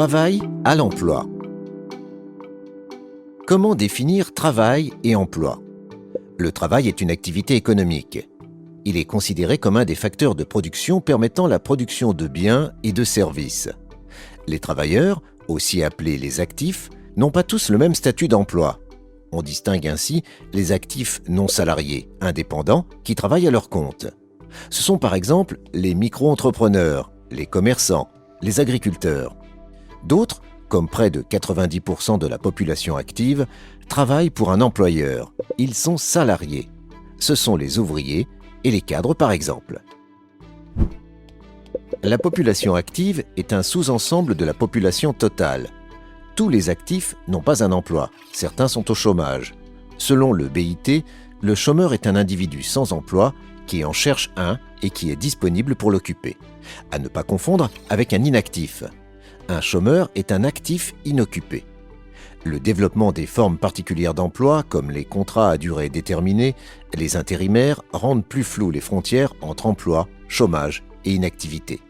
travail à l'emploi. Comment définir travail et emploi? Le travail est une activité économique. Il est considéré comme un des facteurs de production permettant la production de biens et de services. Les travailleurs, aussi appelés les actifs, n'ont pas tous le même statut d'emploi. On distingue ainsi les actifs non salariés, indépendants, qui travaillent à leur compte. Ce sont par exemple les micro-entrepreneurs, les commerçants, les agriculteurs. D'autres, comme près de 90% de la population active, travaillent pour un employeur. Ils sont salariés. Ce sont les ouvriers et les cadres par exemple. La population active est un sous-ensemble de la population totale. Tous les actifs n'ont pas un emploi, certains sont au chômage. Selon le BIT, le chômeur est un individu sans emploi qui en cherche un et qui est disponible pour l'occuper. À ne pas confondre avec un inactif. Un chômeur est un actif inoccupé. Le développement des formes particulières d'emploi, comme les contrats à durée déterminée, les intérimaires, rendent plus floues les frontières entre emploi, chômage et inactivité.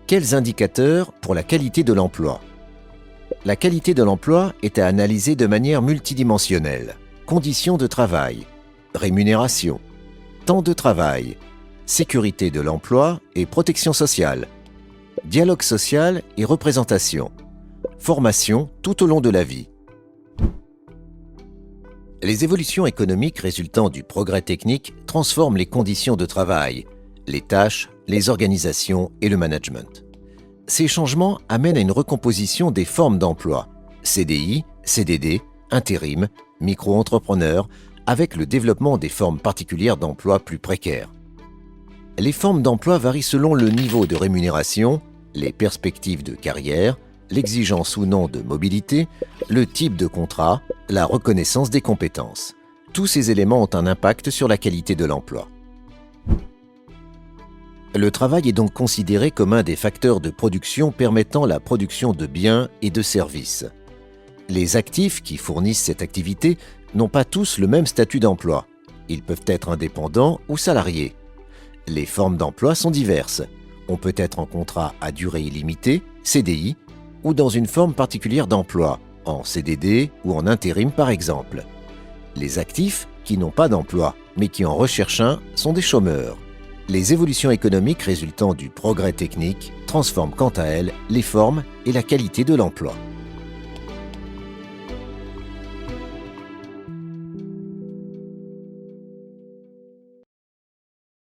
Quels indicateurs pour la qualité de l'emploi? La qualité de l'emploi est à analyser de manière multidimensionnelle. Conditions de travail, rémunération, temps de travail, sécurité de l'emploi et protection sociale, dialogue social et représentation, formation tout au long de la vie. Les évolutions économiques résultant du progrès technique transforment les conditions de travail, les tâches, les organisations et le management. Ces changements amènent à une recomposition des formes d'emploi, CDI, CDD, intérim, micro-entrepreneurs, avec le développement des formes particulières d'emploi plus précaires. Les formes d'emploi varient selon le niveau de rémunération, les perspectives de carrière, l'exigence ou non de mobilité, le type de contrat, la reconnaissance des compétences. Tous ces éléments ont un impact sur la qualité de l'emploi. Le travail est donc considéré comme un des facteurs de production permettant la production de biens et de services. Les actifs qui fournissent cette activité n'ont pas tous le même statut d'emploi. Ils peuvent être indépendants ou salariés. Les formes d'emploi sont diverses. On peut être en contrat à durée illimitée, CDI, ou dans une forme particulière d'emploi, en CDD ou en intérim par exemple. Les actifs qui n'ont pas d'emploi, mais qui en recherchent un, sont des chômeurs. Les évolutions économiques résultant du progrès technique transforment quant à elles les formes et la qualité de l'emploi.